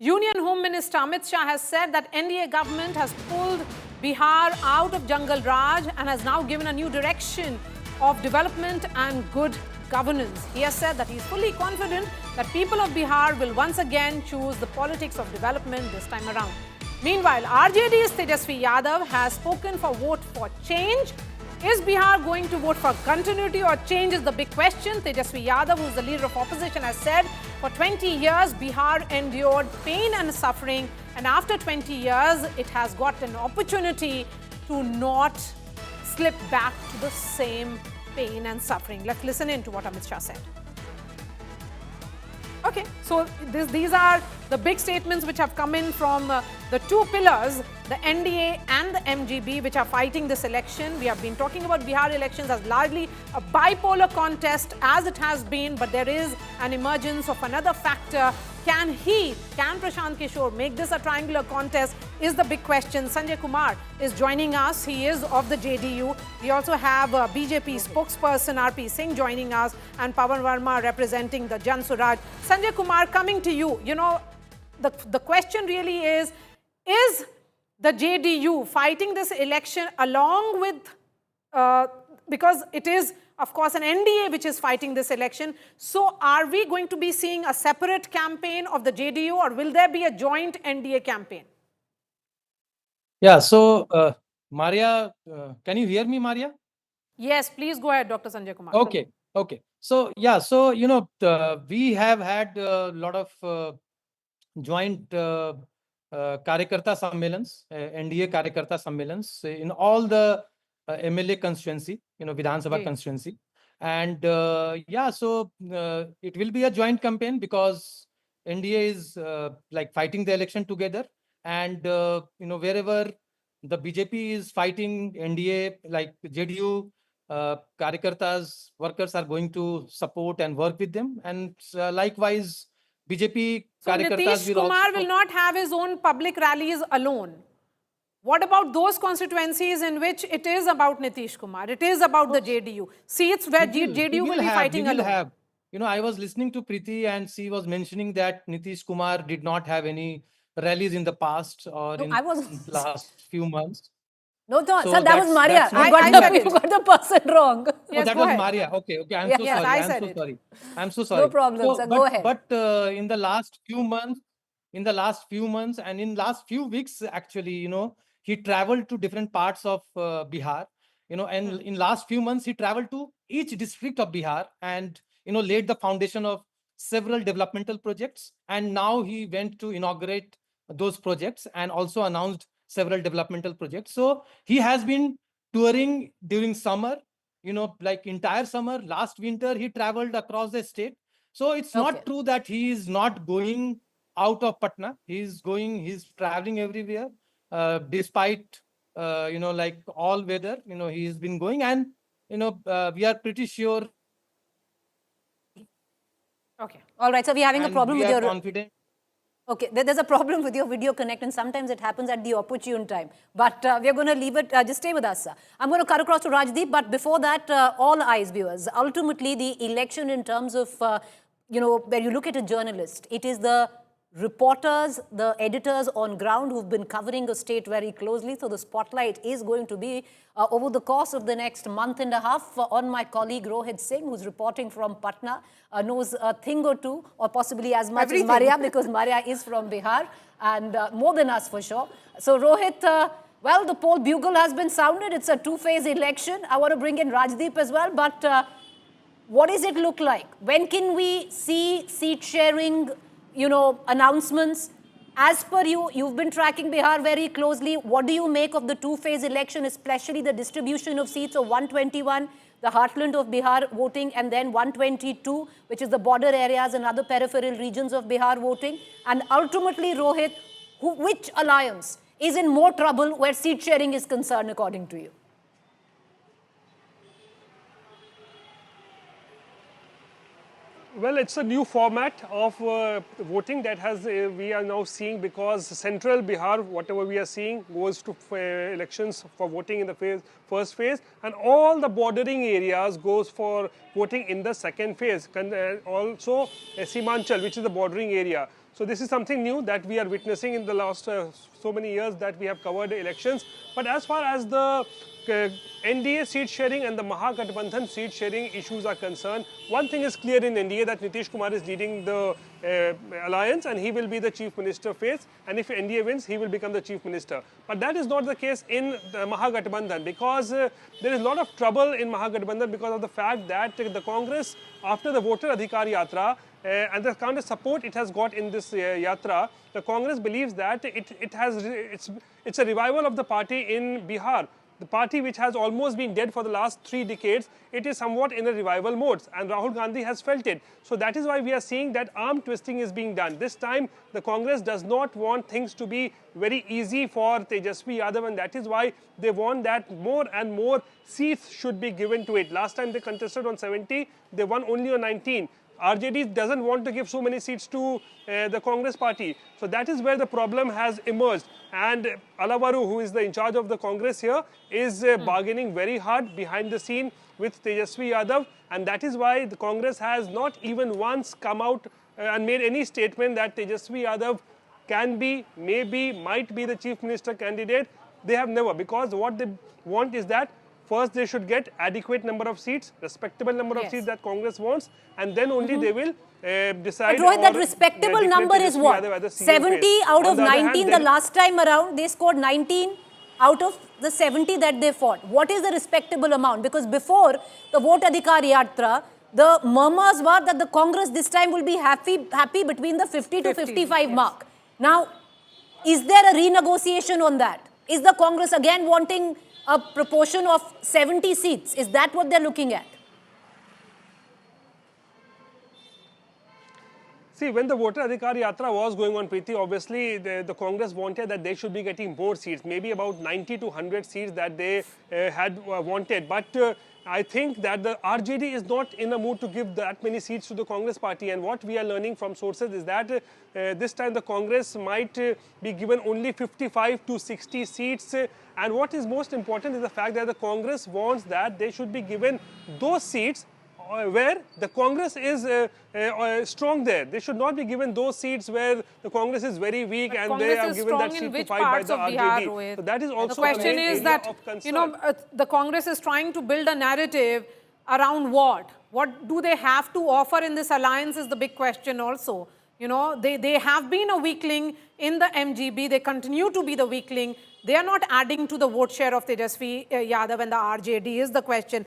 Union Home Minister Amit Shah has said that NDA government has pulled Bihar out of Jungle Raj and has now given a new direction of development and good governance. He has said that he is fully confident that people of Bihar will once again choose the politics of development this time around. Meanwhile, RJD's Tejasvi Yadav has spoken for vote for change. Is Bihar going to vote for continuity or change is the big question. Tejasvi Yadav, who is the leader of opposition, has said for 20 years Bihar endured pain and suffering, and after 20 years it has got an opportunity to not slip back to the same pain and suffering. Let's listen in to what Amit Shah said. Okay, so these are the big statements which have come in from the two pillars, the NDA and the MGB, which are fighting this election. We have been talking about Bihar elections as largely a bipolar contest as it has been, but there is an emergence of another factor. Can Prashant Kishore make this a triangular contest is the big question. Sanjay Kumar is joining us. He is of the JDU. We also have BJP spokesperson RP Singh joining us and Pawan Verma representing the Jungle Raj. Sanjay Kumar, coming to you. You know, the question really is the JDU fighting this election along with, because it is of course an NDA which is fighting this election. So are we going to be seeing a separate campaign of the JDU or will there be a joint NDA campaign? Yeah, so Maria, can you hear me, Maria? Yes, please go ahead, Dr. Sanjay Kumar. Okay. So yeah, so you know, we have had a lot of joint Karyakarta Sammelans, NDA Karyakarta Sammelans in all the MLA constituency, you know, Vidhan Sabha constituency. And yeah, so it will be a joint campaign because NDA is like fighting the election together. And, you know, wherever the BJP is fighting NDA, like JDU, Karyakartas, workers are going to support and work with them. And likewise, BJP Karyakartas Nitish Kumar will not have his own public rallies alone. What about those constituencies in which it is about Nitish Kumar? It is about the JDU. Seats where JDU will be fighting alone. You know, I was listening to Preeti and she was mentioning that Nitish Kumar did not have any rallies in the past or in the last few months. No, so sir, that was Maria. You got the person wrong. Yes, that was Maria. Okay. I'm so sorry. No problem, sir. Go ahead. But in the last few months and in last few weeks, actually, you know, he traveled to different parts of Bihar, you know, and in last few months, he traveled to each district of Bihar and, you know, laid the foundation of several developmental projects. And now he went to inaugurate those projects and also announced several developmental projects. So he has been touring during summer, you know, like entire summer. Last winter, he traveled across the state. So it's not true that he is not going out of Patna. He's traveling everywhere, despite, you know, like all weather, you know, he's been going. And, you know, we are pretty sure. Okay. All right. So we're having a problem with your... confident. Okay, there's a problem with your video connect and sometimes it happens at the opportune time. But we're going to leave it, just stay with us, sir. I'm going to cut across to Rajdeep, but before that, all eyes viewers, ultimately the election in terms of, you know, where you look at a journalist, it is the reporters, the editors on ground who've been covering a state very closely. So the spotlight is going to be over the course of the next month and a half on my colleague Rohit Singh, who's reporting from Patna, knows a thing or two, or possibly as much as Maria, because Maria is from Bihar, and more than us for sure. So Rohit, well, the poll bugle has been sounded. It's a two-phase election. I want to bring in Rajdeep as well, but what does it look like? When can we see seat sharing, you know, announcements? As per you, you've been tracking Bihar very closely. What do you make of the two-phase election, especially the distribution of seats of 121, the heartland of Bihar voting, and then 122, which is the border areas and other peripheral regions of Bihar voting? And ultimately, Rohit, which alliance is in more trouble where seat sharing is concerned, according to you? Well, it's a new format of voting that we are now seeing, because central Bihar, whatever we are seeing, goes to elections for voting in the first phase, and all the bordering areas goes for voting in the second phase. Also, Simanchal, which is the bordering area. So this is something new that we are witnessing in the last so many years that we have covered elections. But as far as the NDA seat sharing and the Mahagathbandhan seat sharing issues are concerned, one thing is clear in NDA that Nitish Kumar is leading the alliance and he will be the chief minister phase, and if NDA wins, he will become the chief minister. But that is not the case in the Mahagathbandhan, because there is a lot of trouble in Mahagathbandhan because of the fact that the Congress, after the voter adhikari yatra, and the kind of support it has got in this yatra, the Congress believes that it's a revival of the party in Bihar. The party which has almost been dead for the last 3 decades, it is somewhat in a revival mode, and Rahul Gandhi has felt it. So that is why we are seeing that arm twisting is being done. This time, the Congress does not want things to be very easy for Tejasvi Yadav, and that is why they want that more and more seats should be given to it. Last time they contested on 70, they won only on 19. RJD doesn't want to give so many seats to the Congress party. So that is where the problem has emerged. And Alavaru, who is the in charge of the Congress here, is bargaining very hard behind the scene with Tejasvi Yadav. And that is why the Congress has not even once come out and made any statement that Tejasvi Yadav can be, maybe, might be the chief minister candidate. They have never, because what they want is that first, they should get adequate number of seats, respectable number of seats that Congress wants, and then only they will decide. But Rohit, that respectable number is what? 70 out of 19 the last time around. They scored 19 out of the 70 that they fought. What is the respectable amount? Because before the vote adhikari yatra, the murmurs were that the Congress this time will be happy between the 50 to 55 mark. Now, is there a renegotiation on that? Is the Congress again wanting a proportion of 70 seats? Is that what they're looking at? See, when the voter adhikari yatra was going on, Preeti, obviously the Congress wanted that they should be getting more seats, maybe about 90 to 100 seats that they had wanted. But I think that the RJD is not in a mood to give that many seats to the Congress party. And what we are learning from sources is that this time the Congress might be given only 55 to 60 seats. And what is most important is the fact that the Congress wants that they should be given those seats where the Congress is strong there. They should not be given those seats where the Congress is very weak and they are given that seat to fight by the RJD. So that is also the question is that, the Congress is trying to build a narrative around what? What do they have to offer in this alliance is the big question also. They have been a weakling in the MGB. They continue to be the weakling. They are not adding to the vote share of Tejasvi Yadav and the RJD is the question.